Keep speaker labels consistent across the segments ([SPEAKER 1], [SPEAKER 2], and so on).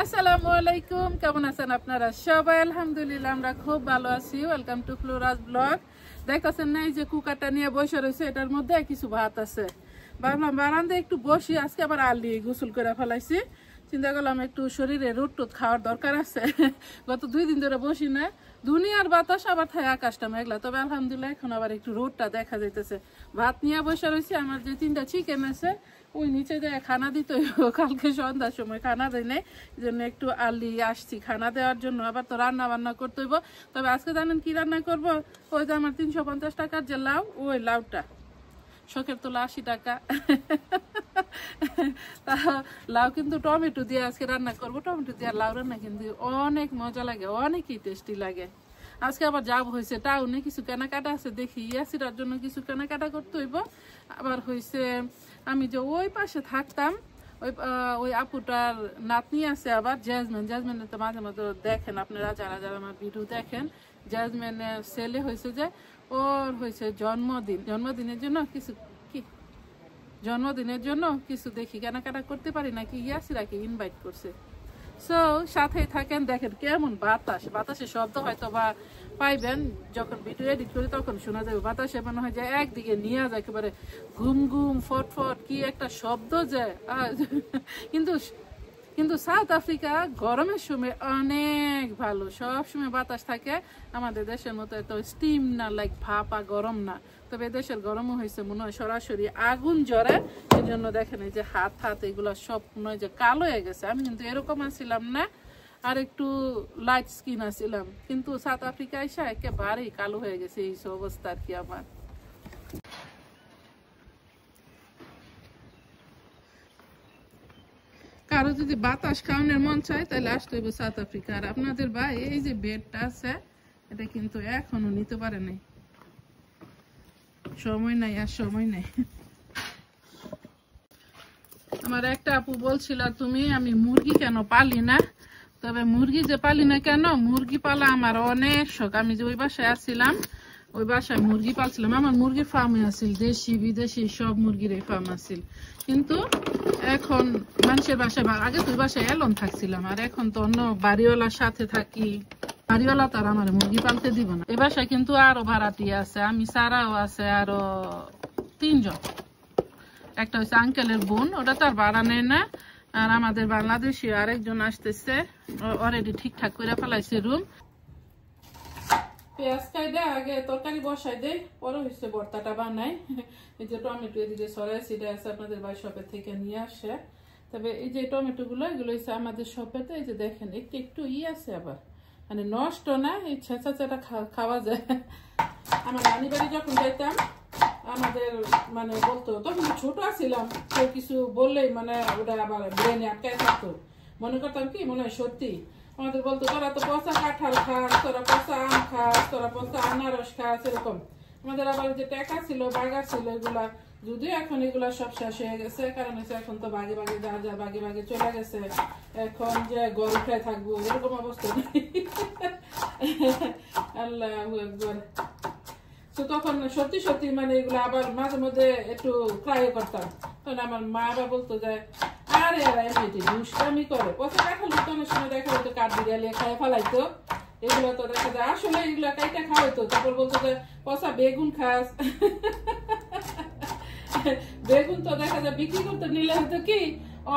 [SPEAKER 1] আসসালামু আলাইকুম, কেমন আছেন আপনারা সবাই? আলহামদুলিল্লাহ আমরা খুব ভালো আছি। Welcome to Flora's blog. দেখতেছেন না, এই যে কুকারটা নিয়ে বসে রয়েছে, এটার মধ্যে কিছু ভাত আছে। ভাবলাম বারান্দায় একটু বসি, আজকে আবার আলি গোসল করে ফেলাইছি। চিন্তা করলাম একটু শরীরে রুট টুট খাওয়ার দরকার আছে। গত 2 দিন ধরে বসি না, দুনিয়ার বাতাস আবার থাকে আকাশটা মেঘলা। তবে আলহামদুলিল্লাহ এখন আবার একটু রোদটা দেখা যাইতেছে। ভাত নিয়ে বসে রয়েছি। আমার যে 3টা চিকেন আছে ওই নিচে যায় খানা দিতে হইব, কালকে সন্ধ্যার সময় খানা দেয় নাই, এই জন্য একটু আর্লি আসছি খানা দেওয়ার জন্য। আবার তো রান্না বান্না করতে হইব। তবে আজকে জানেন কি রান্না করব? ওই যে আমার 350 টাকার যে লাউ, ওই লাউটা শখের তোলা 80 টাকা। তা লাউ কিন্তু টমেটো দিয়ে আজকে রান্না করবো। টমেটো দিয়ে লাউ রান্না কিন্তু অনেক মজা লাগে, অনেকই টেস্টি লাগে। আজকে আবার যাব হয়েছে টাউনে, কিছু কেনাকাটা আছে, দেখি ইয়াসিরার জন্য কিছু কেনাকাটা করতে হইব। আবার হয়েছে আমি যে ওই পাশে থাকতাম, ওই আপুটার নাতনি আছে আবার জ্যাজমিনের তো মাঝে মাঝে দেখেন আপনারা, যারা যারা আমার ভিডিও দেখেন। জ্যাজমিনের ছেলে হয়েছে যে ওর হয়েছে জন্মদিনের জন্য কিছু দেখি কেনাকাটা করতে পারি নাকি, ইয়াসিরাকে ইনভাইট করছে। সো সাথেই থাকেন, দেখেন কেমন বাতাসের শব্দ হয়তো বা পাইবেন যখন ভিডিও এডিট করি, তখন শোনা যাবে। বাতাসে মনে হয় যে একদিকে নিয়ে যায় একেবারে ঘুম ঘুম ফটফট কি একটা শব্দ যায়। কিন্তু সাউথ আফ্রিকা গরমের সময় অনেক ভালো, সব সময় বাতাস থাকে। আমাদের দেশের মতো এত স্টিম না, লাইক ভাপা গরম না। তবে দেশের গরমও হয়েছে মনে হয় সরাসরি আগুন জ্বরে। এই জন্য দেখেন এই যে হাত এগুলো সব মনে হয় যে কালো হয়ে গেছে। আমি কিন্তু এরকম আসছিলাম না, আর একটু লাইট স্কিন আসছিলাম, কিন্তু সাউথ আফ্রিকা এসে একেবারেই কালো হয়ে গেছে। এই অবস্থা আর কি আমার। কারো যদি বাতাস খাওয়ানোর মন চায় তাহলে আসতে হবে সাউথ আফ্রিকা। আর আপনাদের ভাই এই যে বেডটা আছে, এটা কিন্তু এখনো নিতে পারে নাই, সময় নাই। আমার একটা আপু বলছিল আমি মুরগি কেন পালি না। তবে মুরগি যে পালি না কেন, মুরগি পালা আমার অনেক শখ। আমি যে ওই বাসায় আসছিলাম, ওই বাসায় মুরগি পালছিলাম। আমার মুরগির ফার্মে আছিল, দেশি বিদেশি সব মুরগির ফার্ম আছিল। কিন্তু এখন মানুষের বাসায়, আগে তো ওই বাসায় এলন থাকছিলাম, আর এখন তো অন্য বাড়িওয়ালার সাথে থাকি। বাড়িওয়ালা তার আমার মুরগি পালতে দিব না। এ বাসায় কিন্তু আরো ভাড়াটি আছে, আমি সারাও আছে, আরো 3 জন। একটা হচ্ছে আঙ্কেলের বোন, ওটা তো আর ভাড়া নেয় না। আর আমাদের বাংলাদেশি আরেকজন আসতেছে, অলরেডি ঠিকঠাক করে ফেলাইছে রুম। পেঁয়াজ কাইডে আগে তরকারি বসাই দেয়, পরে হচ্ছে ভর্তাটা বানাই। এই যে টমেটো এদিকে সরাইছি, এটা আছে আপনাদের বাড়ি শপের থেকে নিয়ে আসে। তবে এই যে টমেটো গুলো, এগুলো হচ্ছে আমাদের শপেতে। এই যে দেখেন একটু আছে আবার, মানে নষ্ট না, এই ছেঁচা খাওয়া যায়। আমার নানি বাড়ি যখন যাইতাম, আমাদের মানে বলতো, তখন ছোট ছিলাম, কেউ কিছু বললেই মানে ওটা আবার ব্রেনে আটকায় থাকতো। মনে করতাম কি মনে হয় সত্যি। আমাদের বলতো তোরা তো পচা কাঁঠাল খাস, তোরা পচা আম খাস, তোরা পচা আনারস খাস, এরকম। আমাদের আবার যে টেকা ছিল, বাগা ছিল, এগুলা যদিও এখন এগুলা সব শেষ হয়ে গেছে, কারণ এখন তো বাগে যা বাগে চলে গেছে। এখন যে গরু খেয়ে থাকবো এরকম অবস্থা নেই। আল্লাহু আকবার। তো তখন সত্যি মানে এগুলো আবার মাঝে মধ্যে একটু ট্রাই করতাম। তখন আমার মা আবার বলতো যে আরে এমনিতে দুষ্টামি করে, পচা কাঁঠাল অনেক সময় দেখা হয়তো কাঠ বিড়ালিয়ে খায় ফেলাইতো। এগুলো তো দেখা যায় আসলে এগুলো কাইটা খাওয়াইতো। তারপর বলতো যে পচা বেগুন খাস। বেগুন তো দেখা যায় বিক্রি করতে নিলে হয়তো কি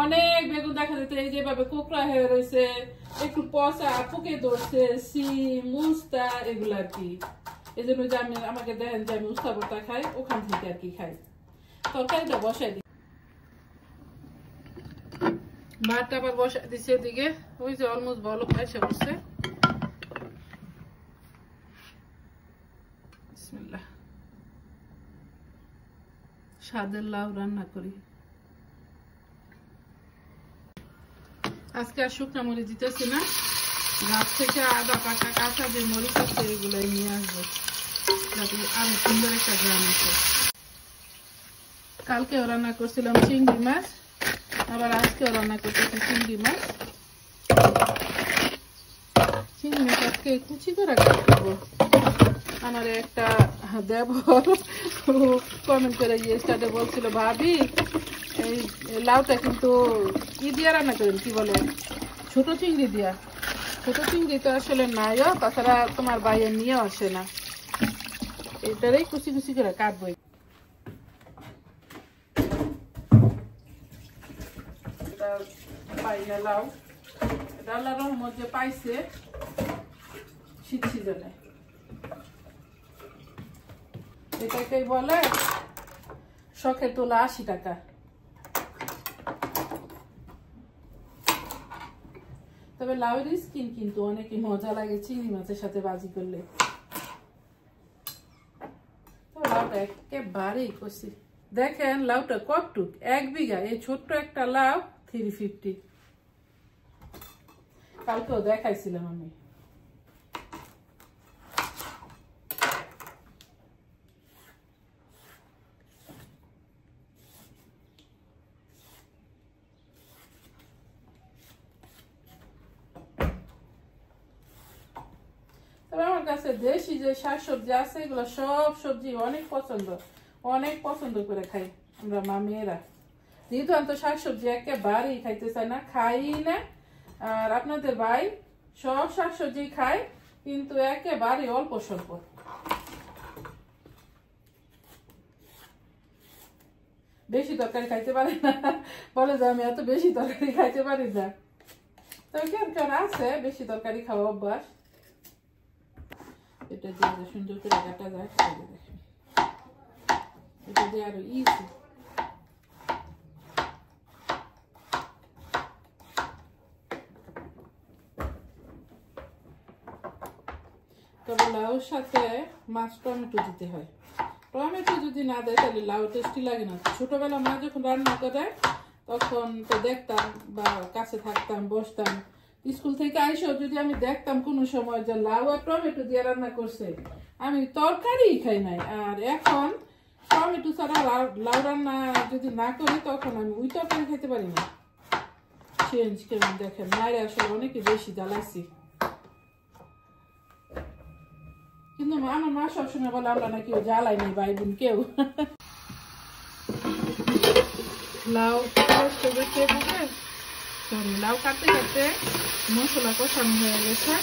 [SPEAKER 1] অনেক বেগুন দেখা যেত এই যেভাবে কোকড়া হয়ে রয়েছে, একটু পচা পুকে ধরছে, সিম মুস্তা এগুলো আর কি। এই জন্য যে আমাকে দেখেন যে আমি উস্তা ভর্তা খাই, ওখান থেকে আর কি খাই। তরকারিটা বসাই দিই, ভাতটা আবার বসাই দিচ্ছি এদিকে। ওই যে অলমোস্ট বলো এসে বসছে। বিসমিল্লাহ। স্বাদের লাউ রান্না করি আজকে। আর শুকনা মরিচ দিতেছি না, গাছ থেকে আদা পাকা কাঁচা যে মরিচ আছে এগুলো নিয়ে আসবো, যাতে আরো সুন্দর একটা গ্রাম আছে। কালকেও রান্না করছিলাম চিংড়ি মাছ, আবার আজকেও রান্না করতেছি চিংড়ি মাছ। চিংড়ি মাছ আজকে কুচি করে কাটবো। আমার একটা দেবর কমেন্ট করে গিয়ে স্টার্টে বলছিল, ভাবি এই লাউটা কিন্তু কি দিয়ে রান্না করেন, কি বলে ছোট চিংড়ি দিয়া, ছোট চিংড়ি তো আসলে নাইও, তাছাড়া তোমার বাইরে নিয়ে আসে না, এটারই কুচি কুচি করে কাটবো। এটা পাই লাউ, এটা আল্লাহর মধ্যে পাইছে শীত সিজনে, এটাকেই বলে শখে তোলা 80 টাকা। তবে লাউয়ের স্কিন কিন্তু অনেক মজা লাগে চিংড়ি মাছের সাথে ভাজি করলে। লাউটা একেবারেই কষি, দেখেন লাউটা কতটুক, 1 বিঘা, এই ছোট্ট একটা লাউ 350। কালকেও দেখাইছিলাম আমি। আমার কাছে দেশি যে শাকসবজি আছে এগুলো সব সবজি অনেক পছন্দ করে খাই আমরা মা মেয়েরা। রিদওয়ান তো শাকসবজি একেবারেই খাইতে চায় না, খাই না। আর আপনাদের ভাই সব শাকসবজি খায়, কিন্তু একেবারে অল্প স্বল্প। বেশি তরকারি খাইতে পারে না, বলে যে আমি এত বেশি তরকারি খাইতে পারি না। তবে কেন আছে বেশি তরকারি খাওয়া অভ্যাস। এটা দিয়ে সুন্দর করে কাটা যায়, এটা দিয়ে আরো ইজি। তবে লাউর সাথে মাছ টমেটো দিতে হয়, টমেটো যদি না দেয় তাহলে লাউ টেস্টি লাগে না। ছোটবেলা মা যখন রান্না করে তখন তো দেখতাম বা কাছে থাকতাম, বসতাম, স্কুল থেকে আইসো যদি আমি দেখতাম কোনো সময় যে লাউ আর টমেটো দিয়ে রান্না করছে, আমি তরকারি খাই নাই। আর এখন টমেটো ছাড়া লাউ রান্না যদি না করি তখন আমি ওই তরকারি খাইতে পারি না। চেঞ্জ কেমন দেখেন, মায়ের আসলে অনেকে বেশি জ্বালাইছি, কিন্তু আমার মা সবসময় বলে আমরা নাকি জ্বালাই নেই ভাই বোন কেউ। লাউ লাউ কাটতে কাটতে মশলা কষানো হয়ে গেছে।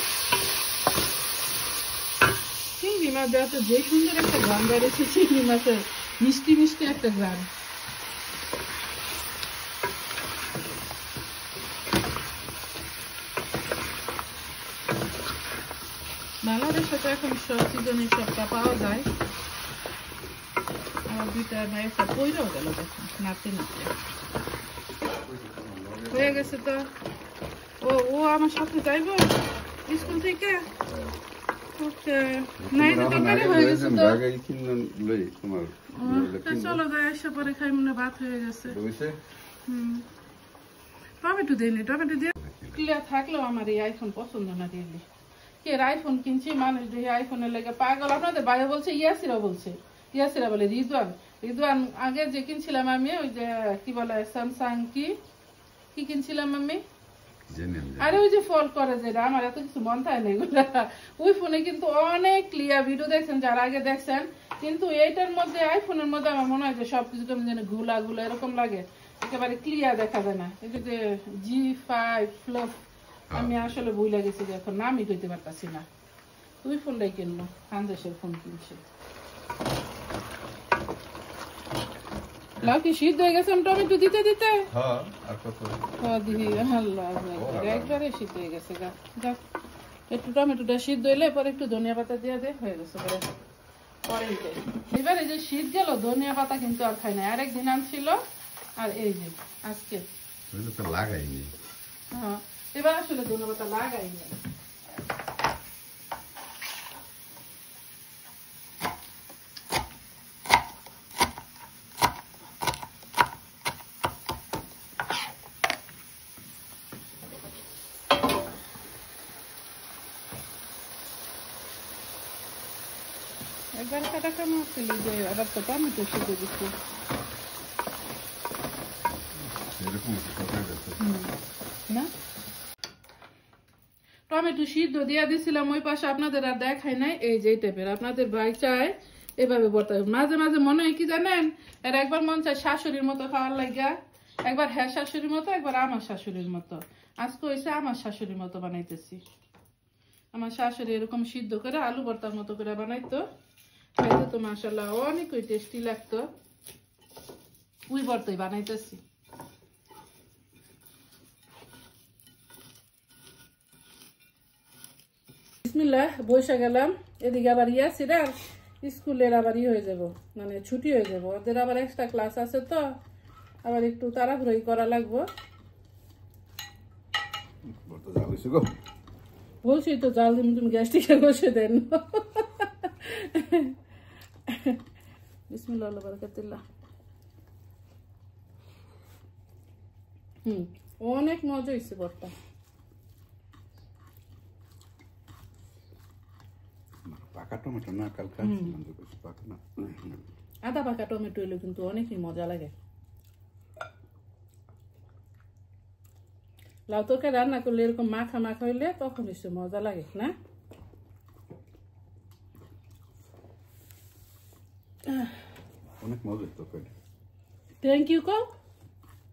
[SPEAKER 1] চিংড়ি মাছ দেওয়া তো যে সুন্দর একটা গ্রাম বেড়েছে, চিংড়ি মাছের মিষ্টি মিষ্টি একটা গ্রাম। বাংলাদেশে তো এখন সব সিজনের সবটা পাওয়া যায়। আমার দুইটা একটা পইরাও গেল, দেখুন নাড়তে নাড়তে হয়ে গেছে। তো ও আমার সাথে যাইব স্কুল থেকে, চলো যাই, আসা পরে খাই, মনে ভাত হয়ে গেছে। টমেটো দিইনি, টমেটো দিয়ে ক্লিয়ার থাকলেও আমার এই আইফোন পছন্দ না। দিলি কে আইফোন কিনছি, মানুষ দেখে আইফোনের লেগে পাগল। আপনাদের বাইরে বলছে, ইয়াসিরা বলে রিদওয়ান আগে যে কিনছিলাম আমি, ওই যে কি বলে স্যামসাং কি কিনছিলাম আমি, আরে ওই যে ফল করে যেটা, আমার এত কিছু মন থাকে না এগুলা। ওই ফোনে কিন্তু অনেক ক্লিয়ার ভিডিও দেখছেন যারা আগে দেখছেন, কিন্তু এইটার মধ্যে আইফোনের মধ্যে আমার মনে হয় যে সবকিছু কেমন যেন ঘুলা এরকম লাগে, একেবারে ক্লিয়ার দেখা যায় না। এই যে G5 ফ্লপ আমি আসলে ভুলে গেছি যে এখন নামই কইতে পারতাছি না। ওই ফোনটাই কিনবো, খানদেশের ফোন কিনছি। লাউ কি সিদ্ধ হয়ে গেছে টমেটো দিতে দিতে? একবারে সিদ্ধ হয়ে গেছে। একটু টমেটোটা সিদ্ধ হইলে পরে একটু ধনিয়া পাতা দিয়ে দে, হয়ে গেছে। পরে এবারে যে শীত গেল ধনিয়া পাতা কিন্তু আর খাই না, আরেকদিন আনছিল, আর এই যে আজকে লাগাইনি। হ্যাঁ, এবার আসলে ধনিয়া পাতা লাগাইনি। একবার কাটা কেমন ছিল যে আবার তো টমেটো সিদ্ধ দিচ্ছি না, টমেটো সিদ্ধ দিয়ে দিছিলাম ওই পাশে, আপনাদের আর দেখাই নাই। এই যে টাইপের আপনাদের ভাই চায় এভাবে বর্তা। মাঝে মাঝে মনে হয় কি জানেন, এর একবার মন চায় শাশুড়ির মতো খাওয়ার লাগিয়া, একবার হ্যাঁ শাশুড়ির মতো, একবার আমার শাশুড়ির মতো। আজকে হয়েছে আমার শাশুড়ির মতো বানাইতেছি। আমার শাশুড়ি এরকম সিদ্ধ করে আলু ভর্তার মতো করে বানাইতো, খাইতে তো মাশাআল্লাহ অনেকই টেস্টি লাগতো। ওই ভর্তাই বানাইতেছি। বিসমিল্লাহ, বসে গেলাম। এদিকে আবার ইয়াসির আর স্কুলের আবার হয়ে যাব, মানে ছুটি হয়ে যাব, ওদের আবার এক্সট্রা ক্লাস আছে, তো আবার একটু তাড়াহুড়োই করা লাগবো। বলছি তো জাল দিন, তুমি গ্যাসটিকে বসে দেন। বিসমিল্লাহ আল্লাহু বারাকাতুল্লাহ। অনেক মজা হয়েছে ভর্তা।
[SPEAKER 2] পাকা টমেটো না, কালকে
[SPEAKER 1] আদা পাকা টমেটো এলে কিন্তু অনেকই মজা লাগে। লাউ তরকারি রান্না করলে এরকম মাখা মাখা হইলে তখন এসে মজা লাগে না?
[SPEAKER 2] অনেক মজা তরকারি।
[SPEAKER 1] থ্যাংক ইউ কো।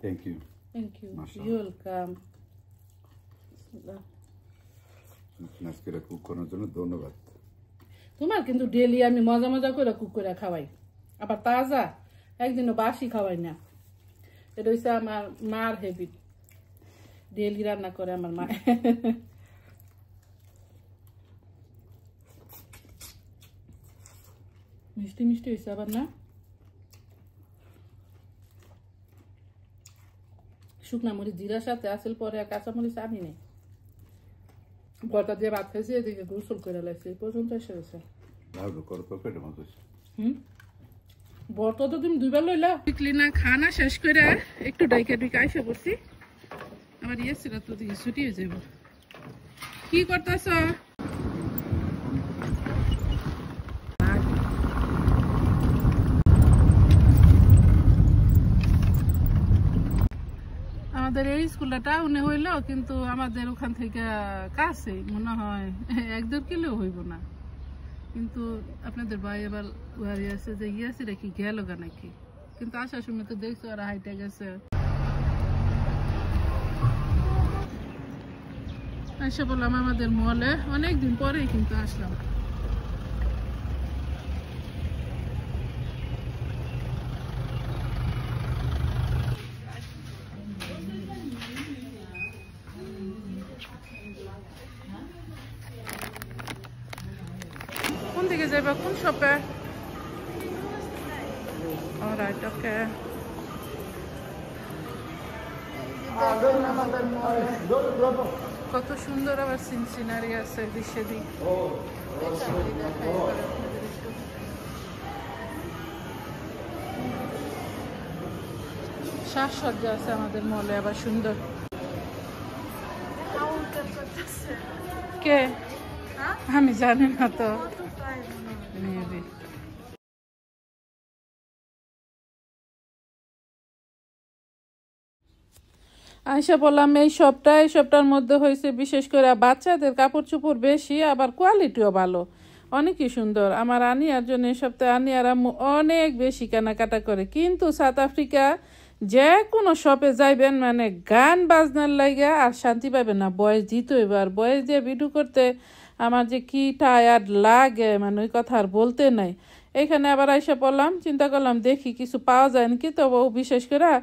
[SPEAKER 2] Thank you.
[SPEAKER 1] Thank you, you welcome.
[SPEAKER 2] আজকে কুক করার জন্য ধন্যবাদ।
[SPEAKER 1] তোমার কিন্তু ডেলি আমি মজা মজা করে কুক করে খাওয়াই, আবার তাজা, একদিনও বাসি খাওয়াই না। এটা হচ্ছে আমার মার হ্যাবিট, ডেলি রান্না করে আমার মা। মিষ্টি মিষ্টি হয়েছে আবার না? শুকনা মরিচ জিরার সাথে আসল পরে আর কাঁচা মরিচ আমি নেই। ভর্তা দিয়ে ভাত খাইছি, এদিকে গোসল করে লাগছে, এই পর্যন্ত এসে গেছে। ভর্তা তো তুমি দুইবার লইলা। ক্লিনা খানা শেষ করে একটু ডাইকা ডুইকা আইসা পড়ছি। আমার ইয়েছিল তো দিকে ছুটি হয়ে যাব। কি করতেছ? আমাদের এই স্কুলটা টাউনে হইলো, কিন্তু আমাদের ওখান থেকে কাছে মনে হয় 1-2 কিলো হইব না। কিন্তু আপনাদের ভাই এবার ওয়ারি আছে যে গিয়েছে নাকি গেল গা নাকি, কিন্তু আসার সময় তো দেখছো ওরা হাইটে গেছে। এসে বললাম আমাদের মলে, অনেকদিন পরেই কিন্তু আসলাম। কোন দিকে যাবে, কোন শপে? অলরাইট, ওকে। কত সুন্দর আবার সিনারি আছে, দৃশ্যে দিক সাজসজ্জা আছে আমাদের মলে আবার সুন্দর। কে? আমি জানি না তো। আইসা বললাম এই সবটার মধ্যে হয়েছে বিশেষ করে বাচ্চাদের কাপড় চোপড় বেশি, আবার কোয়ালিটিও ভালো, অনেকই সুন্দর। আমার আনিয়ার জন্য এই সপ্তাহে আনিয়ার আম্মু অনেক বেশি কেনাকাটা করে। কিন্তু সাউথ আফ্রিকা যে কোনো শপে যাইবেন মানে গান বাজনার লাগে আর শান্তি পাবেন না। বয়স দিতে হইব, আর বয়স দিয়ে ভিডিও করতে আমার যে কি টায়ার্ড লাগে, মানে ওই কথা আর বলতে নাই। এখানে আবার আইসা পড়লাম, চিন্তা করলাম দেখি কিছু পাওয়া যায় নাকি। তো বিশেষ করে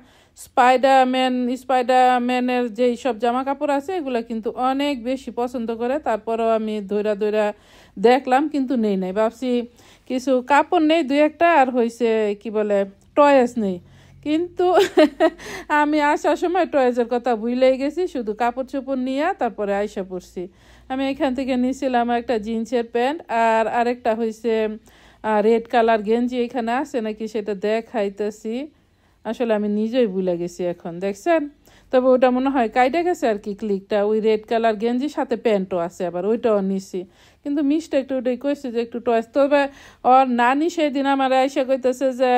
[SPEAKER 1] স্পাইডারম্যানের যেই সব জামা কাপড় আছে এগুলো কিন্তু অনেক বেশি পছন্দ করে। তারপরেও আমি দৌড়া দেখলাম, কিন্তু নেই নাই। ভাবছি কিছু কাপড় নেই 2-1টা, আর হয়েছে কি বলে টয়েস নেই। কিন্তু আমি আসার সময় টয়েসের কথা ভুলেই গেছি, শুধু কাপড় চোপড় নিয়ে তারপরে আইসা পড়ছি। আমি এখান থেকে নিয়েছিলাম একটা জিন্সের প্যান্ট, আর আরেকটা হয়েছে রেড কালার গেঞ্জি। এখানে আছে নাকি সেটা দেখাইতেছি, আসলে আমি নিজেই ভুলে গেছি এখন, দেখছেন? তবে ওটা মনে হয় কাইটা গেছে আর কি ক্লিকটা। ওই রেড কালার গেঞ্জির সাথে প্যান্টও আছে, আবার ওইটাও নিছি। কিন্তু মিসটা একটু ওটাই কইছে যে একটু টয়েস। তবে ওর নানি সেদিন আমার আইসা কইতেছে যে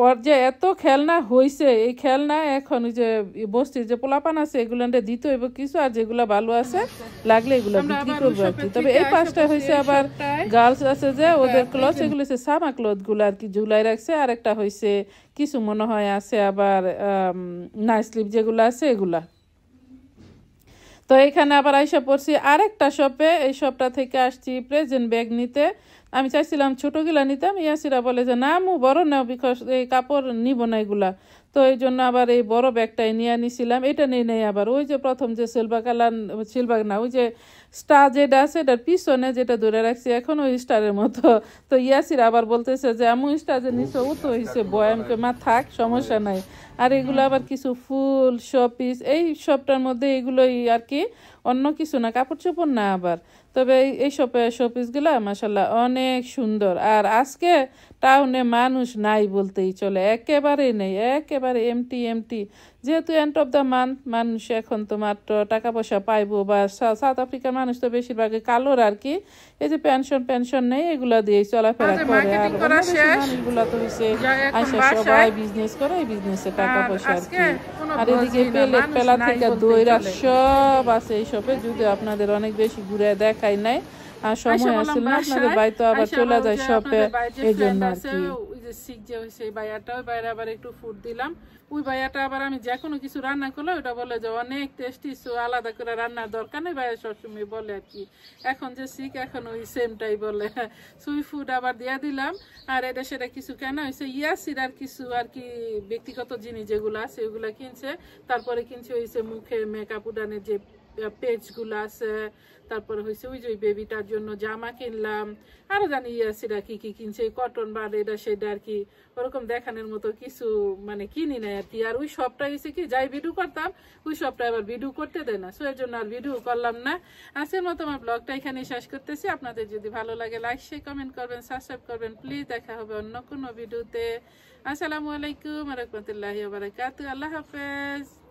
[SPEAKER 1] ওর যে এত খেলনা হয়েছে, এই খেলনা এখন ওই যে বস্তির যে পোলাপান আছে এগুলান্ডে দিতে হইব কিছু, আর যেগুলা ভালো আছে লাগলে এগুলো বিক্রি করবো আর কি। তবে এই পাঁচটা হয়েছে আবার গার্লস আছে যে ওদের ক্লথ, এগুলো হচ্ছে সামা ক্লথ গুলো আর কি ঝুলাই রাখছে, আর একটা হয়েছে কিছু মনে হয় আছে আবার নাইট স্লিপ যেগুলো আছে এগুলা। তো এখানে আবার আইসা পড়ছি আরেকটা শপে, এই শপটা থেকে আসছি প্রেজেন্ট ব্যাগ নিতে। আমি চাইছিলাম ছোটগুলা নিতাম, ইয়াসিরা বলে যে না আমু বড় নাও, বিকজ এই কাপড় নিব না এগুলা। তো এই জন্য আবার এই বড় ব্যাগটাই নিয়ে নিছিলাম। এটা নিয়ে নেই আবার ওই যে প্রথম যে সিলভার কালার, সিলভার না ওই যে স্টার যেটা আছে এটার পিছনে যেটা ধরে রাখছি এখন ওই স্টারের মতো। তো ইয়াসির আবার বলতেছে যে আমু স্টার যে নিচে ও তো হয়েছে বয়ামকে, মা থাক সমস্যা নাই। আর এগুলো আবার কিছু ফুল শোপিস, এই শপটার মধ্যে এগুলোই আর কি, অন্য কিছু না, কাপড় চোপড় না আবার। তবে এই শোপিসগুলো মাশাল্লাহ অনেক সুন্দর। আর আজকে টাউনে মানুষ নাই বলতেই চলে, একেবারেই নেই, একেবারে এমটি এমটি। যেহেতু এন্ড অফ দ্য মান্থ, মানুষ এখন তো মাত্র টাকা পয়সা পাইবো, বা সাউথ আফ্রিকার মানুষ তো বেশিরভাগই কালোর আর কি, এই যে পেনশন নেই এগুলা দিয়ে চলাফেরা করে। আর মানুষগুলা তো হচ্ছে আইসা সবাই বিজনেস করে, এই বিজনেসে টাকা পয়সা আর কি। আর এদিকে পেলেট পেলা থেকে দইরা সব আছে এই শপে, যদি আপনাদের অনেক বেশি ঘুরে দেখাই নাই আর সময় আসছিল না, আপনাদের ভাই তো আবার চলে যায় শপে, এই জন্য আর কি। ওই যে শিখ যে হয়েছে এই ভাইয়াটা, ওই ভাইয়ের আবার একটু ফুড দিলাম। ওই ভাইয়াটা আবার আমি যে কোনো কিছু রান্না করলে ওটা বলে যে অনেক টেস্টি, সো আলাদা করে রান্নার দরকার নেই, ভাইয়া সবসময় বলে আর কি। এখন যে শিখ এখন ওই সেমটাই বলে। সুই ফুড আবার দিয়ে দিলাম। আর এটা সেটা কিছু কেন হয়েছে ইয়াসির আর কিছু আর কি ব্যক্তিগত জিনিস যেগুলো আছে ওগুলো কিনছে। তারপরে কিনছে হয়েছে মুখে মেকআপ উডানের যে পেজগুলো আছে, তারপরে হয়েছে ওই যে ওই বেবিটার জন্য জামা কিনলাম, আরো জানি ইয়াসিরা কি কি কিনছে, কটন বার এটা সেটা আর কি, ওরকম দেখানোর মতো কিছু মানে কিনি নাই আর কি। আর ওই সবটা হয়েছে কি যাই ভিডিও করতাম ওই সবটা আবার ভিডিও করতে দেয় না, সো এর জন্য আর ভিডিও করলাম না। আজকের মতো আমার ব্লগটা এখানে শেষ করতেছি। আপনাদের যদি ভালো লাগে লাইক শেয়ার কমেন্ট করবেন, সাবস্ক্রাইব করবেন প্লিজ। দেখা হবে অন্য কোনো ভিডিওতে। আসসালামু আলাইকুম ওয়া রাহমাতুল্লাহি ওয়া বারাকাতুহু। আল্লাহ হাফেজ।